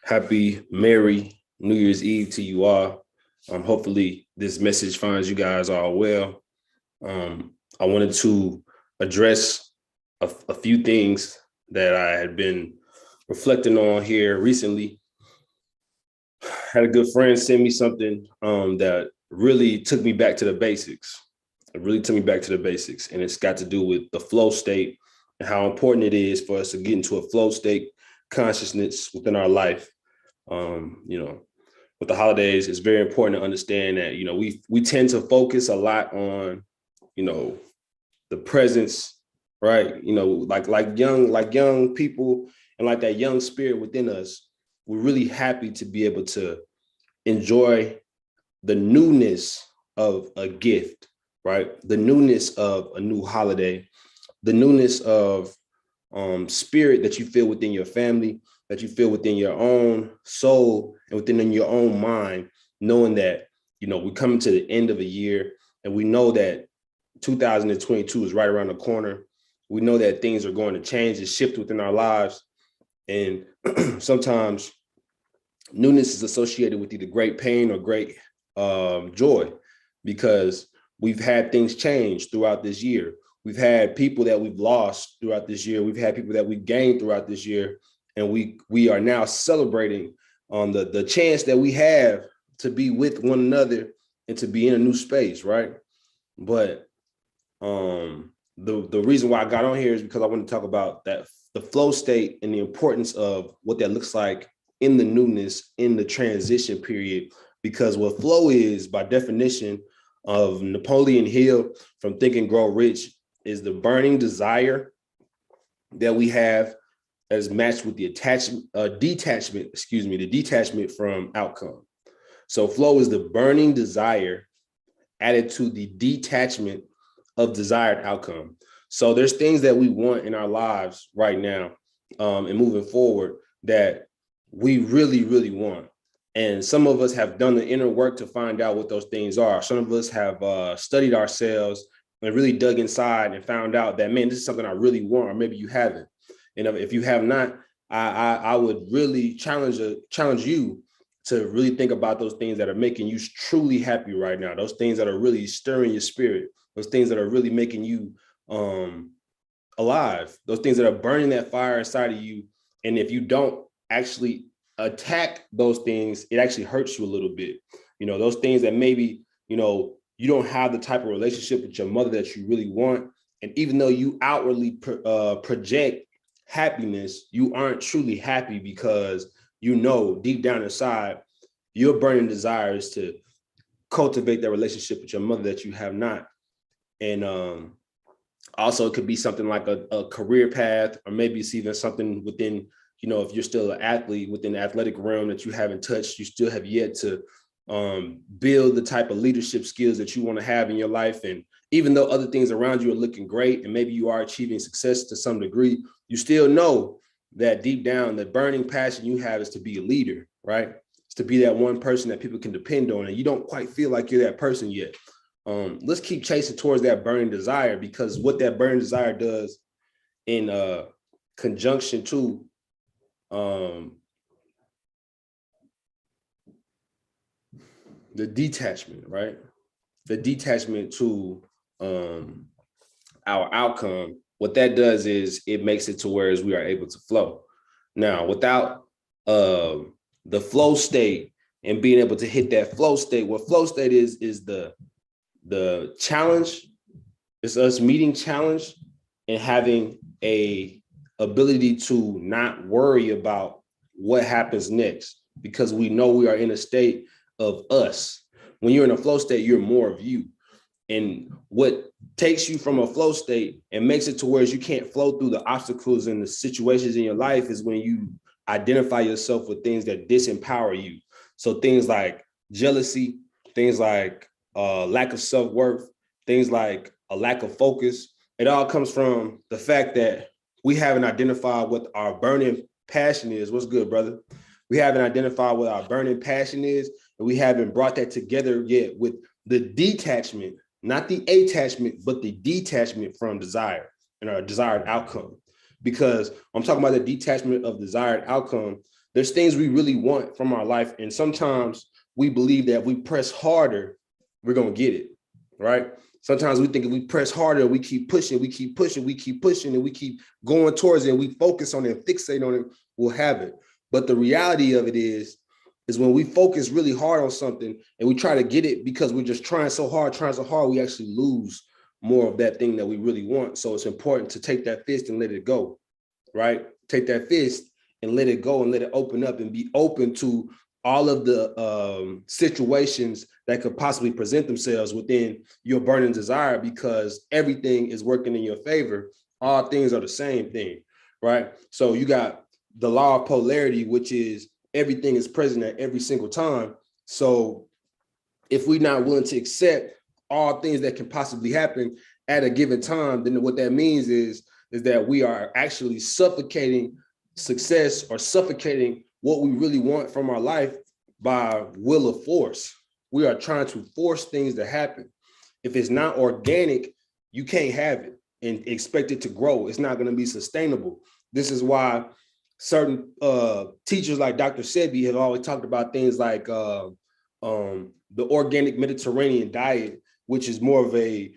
Happy, Merry New Year's Eve to you all. Hopefully, this message finds you guys all well. I wanted to address a few things that I had been reflecting on here recently. Had a good friend send me something that really took me back to the basics. It really took me back to the basics, and it's got to do with the flow state and how important it is for us to get into a flow state consciousness within our life. You know, with the holidays, it's very important to understand that, we tend to focus a lot on, you know, the presence, right? Like young people and like that young spirit within us, we're really happy to be able to enjoy the newness of a gift, right? The newness of a new holiday, the newness of spirit that you feel within your family, that you feel within your own soul and within your own mind, knowing that, we're coming to the end of a year and we know that 2022 is right around the corner. We know that things are going to change and shift within our lives. And sometimes newness is associated with either great pain or great joy, because we've had things change throughout this year. We've had people that we've lost throughout this year. We've had people that we've gained throughout this year. And we are now celebrating on the chance that we have to be with one another and to be in a new space, right? But the reason why I got on here is because I want to talk about that, the flow state, and the importance of what that looks like in the newness, in the transition period. Because what flow is, by definition of Napoleon Hill from Think and Grow Rich, is the burning desire that we have as matched with the detachment from outcome. So flow is the burning desire added to the detachment of desired outcome. So there's things that we want in our lives right now, and moving forward, that we really, really want. And some of us have done the inner work to find out what those things are. Some of us have studied ourselves and really dug inside and found out that, man, this is something I really want, or maybe you haven't. And if you have not, I would really challenge you to really think about those things that are making you truly happy right now. Those things that are really stirring your spirit. Those things that are really making you alive. Those things that are burning that fire inside of you. And if you don't actually attack those things, it actually hurts you a little bit. Those things that maybe, you don't have the type of relationship with your mother that you really want. And even though you outwardly project happiness, you aren't truly happy, because deep down inside, your burning desire is to cultivate that relationship with your mother that you have not. And also, it could be something like a career path, or maybe it's even something within, if you're still an athlete within the athletic realm that you haven't touched, you still have yet to build the type of leadership skills that you want to have in your life. And even though other things around you are looking great, and maybe you are achieving success to some degree, you still know that deep down, the burning passion you have is to be a leader, right? It's to be that one person that people can depend on, and you don't quite feel like you're that person yet. Let's keep chasing towards that burning desire, because what that burning desire does in conjunction to the detachment, right? The detachment to our outcome, what that does is it makes it to where we are able to flow. Now, without the flow state and being able to hit that flow state, what flow state is the challenge. It's us meeting challenge and having a ability to not worry about what happens next, because we know we are in a state of us. When you're in a flow state, you're more of you. And what takes you from a flow state and makes it to where you can't flow through the obstacles and the situations in your life is when you identify yourself with things that disempower you. So things like jealousy, things like lack of self-worth, things like a lack of focus. It all comes from the fact that we haven't identified what our burning passion is. What's good, brother? We haven't identified what our burning passion is, and we haven't brought that together yet with the detachment, not the attachment, but the detachment from desire and our desired outcome. Because I'm talking about the detachment of desired outcome, there's things we really want from our life. And sometimes we believe that if we press harder, we're going to get it, right? Sometimes we think if we press harder, we keep pushing, we keep pushing, we keep pushing, and we keep going towards it, and we focus on it and fixate on it, we'll have it. But the reality of it is when we focus really hard on something and we try to get it because we're just trying so hard, we actually lose more of that thing that we really want. So it's important to take that fist and let it go, right? Take that fist and let it go and let it open up and be open to all of the situations that could possibly present themselves within your burning desire, because everything is working in your favor. All things are the same thing, right? So you got the law of polarity, which is everything is present at every single time. So if we're not willing to accept all things that can possibly happen at a given time, then what that means is that we are actually suffocating success or suffocating what we really want from our life by will of force. We are trying to force things to happen. If it's not organic, you can't have it and expect it to grow. It's not going to be sustainable. This is why certain teachers like Dr. Sebi have always talked about things like the organic Mediterranean diet, which is more of a,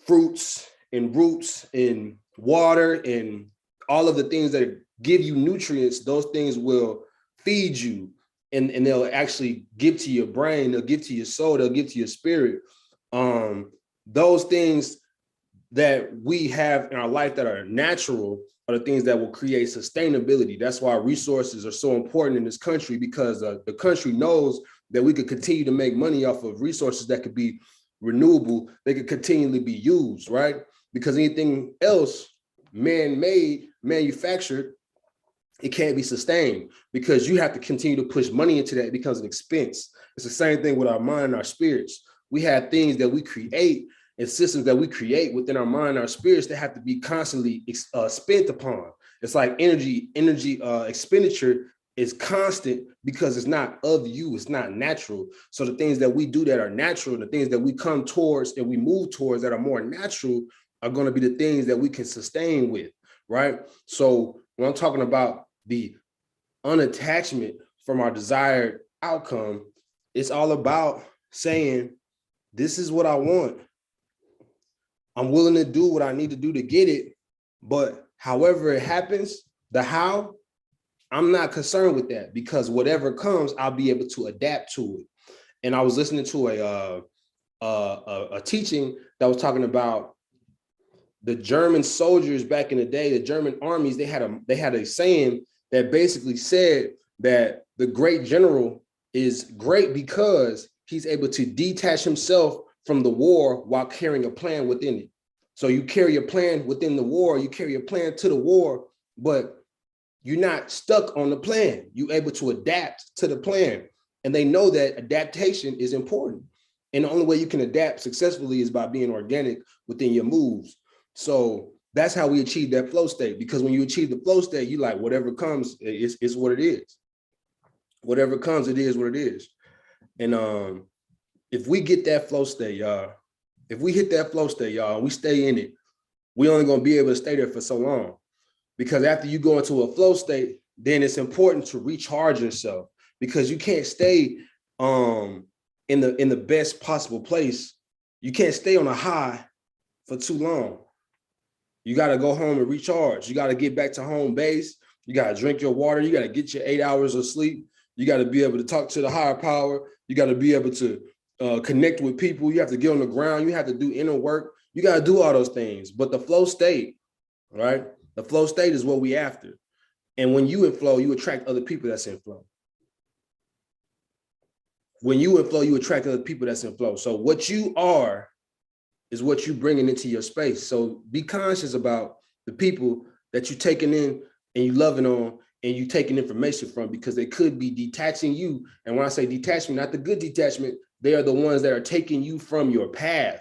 fruits and roots and water and all of the things that give you nutrients. Those things will feed you, and they'll actually give to your brain, they'll give to your soul, they'll give to your spirit. Those things that we have in our life that are natural are the things that will create sustainability. That's why resources are so important in this country, because the country knows that we could continue to make money off of resources that could be renewable, they could continually be used, right? Because anything else, man-made, manufactured, it can't be sustained, because you have to continue to push money into that. It becomes an expense. It's the same thing with our mind and our spirits. We have things that we create and systems that we create within our mind and our spirits that have to be constantly spent upon. It's like energy expenditure is constant because it's not of you, it's not natural. So the things that we do that are natural, the things that we come towards and we move towards that are more natural are going to be the things that we can sustain with, right? So when I'm talking about the unattachment from our desired outcome, it's all about saying, this is what I want. I'm willing to do what I need to do to get it, but however it happens, the how, I'm not concerned with that, because whatever comes, I'll be able to adapt to it. And I was listening to a teaching that was talking about the German soldiers back in the day, the German armies. They had a saying that basically said that the great general is great because he's able to detach himself from the war while carrying a plan within it. So you carry a plan within the war, you carry a plan to the war, but you're not stuck on the plan. You're able to adapt to the plan. And they know that adaptation is important. And the only way you can adapt successfully is by being organic within your moves. So that's how we achieve that flow state. Because when you achieve the flow state, you like, whatever comes, it's what it is. Whatever comes, it is what it is. And if we get that flow state, y'all, if we hit that flow state, y'all, and we stay in it, we only gonna be able to stay there for so long. Because after you go into a flow state, then it's important to recharge yourself, because you can't stay in the best possible place. You can't stay on a high for too long. You got to go home and recharge. You got to get back to home base. You got to drink your water. You got to get your 8 hours of sleep. You got to be able to talk to the higher power. You got to be able to connect with people. You have to get on the ground. You have to do inner work. You got to do all those things. But the flow state, right? The flow state is what we after. And when you in flow, you attract other people that's in flow. When you in flow, you attract other people that's in flow. So what you are is what you're bringing into your space. So be conscious about the people that you're taking in and you loving on and you taking information from, because they could be detaching you. And when I say detachment, not the good detachment, they are the ones that are taking you from your path.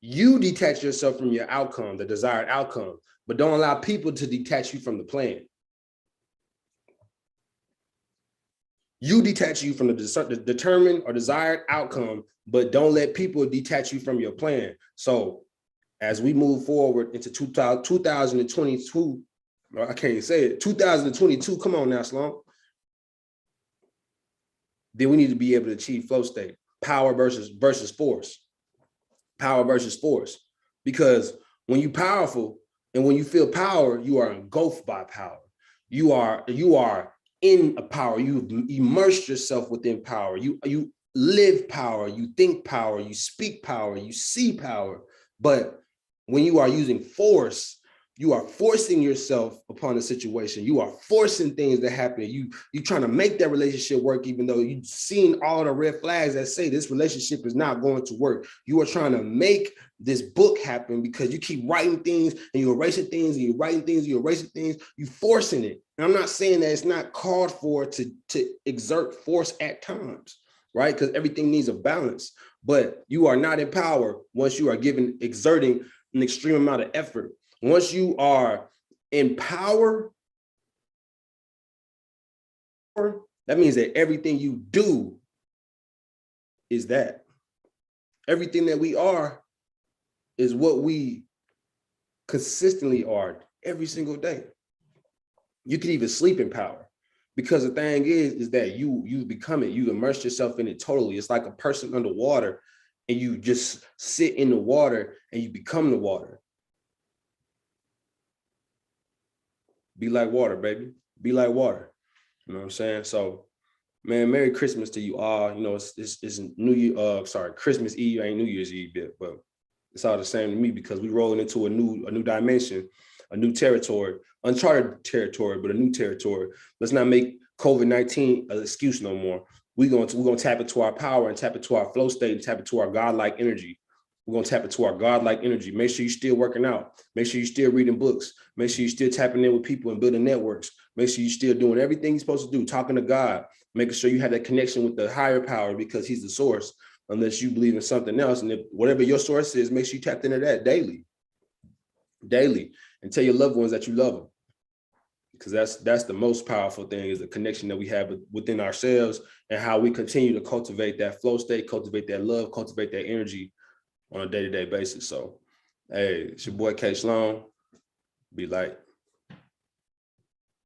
You detach yourself from your outcome, the desired outcome, but don't allow people to detach you from the plan. You detach you from the determined or desired outcome, but don't let people detach you from your plan. So as we move forward into 2022, I can't say it. 2022. Come on now, Sloan. Then we need to be able to achieve flow state. Power versus force. Power versus force. Because when you're powerful and when you feel power, you are engulfed by power. You are in a power. You've immersed yourself within power. You live power. You think power. You speak power. You see power. But when you are using force, you are forcing yourself upon a situation. You are forcing things to happen. You trying to make that relationship work, even though you've seen all the red flags that say this relationship is not going to work. You are trying to make this book happen because you keep writing things and you're erasing things and you're writing things, and you're erasing things, you're forcing it. And I'm not saying that it's not called for to exert force at times, right? Because everything needs a balance. But you are not in power once you are exerting an extreme amount of effort. Once you are in power, that means that everything you do is that. Everything that we are is what we consistently are every single day. You can even sleep in power, because the thing is that you become it. You immerse yourself in it totally. It's like a person underwater and you just sit in the water and you become the water. Be like water, baby. Be like water. You know what I'm saying? So, man, Merry Christmas to you all. You know, it's New Year. Christmas Eve. Ain't New Year's Eve yet, but it's all the same to me because we rolling into a new dimension, a new territory, uncharted territory, but a new territory. Let's not make COVID-19 an excuse no more. We're gonna tap into our power and tap into our flow state and tap into our godlike energy. We're gonna tap into our godlike energy. Make sure you're still working out. Make sure you're still reading books. Make sure you're still tapping in with people and building networks. Make sure you're still doing everything you're supposed to do, talking to God, making sure you have that connection with the higher power because he's the source, unless you believe in something else. And if whatever your source is, make sure you tap into that daily, and tell your loved ones that you love them. Because that's the most powerful thing, is the connection that we have within ourselves and how we continue to cultivate that flow state, cultivate that love, cultivate that energy on a day-to-day basis. So, hey, it's your boy K.Sloan. Be light.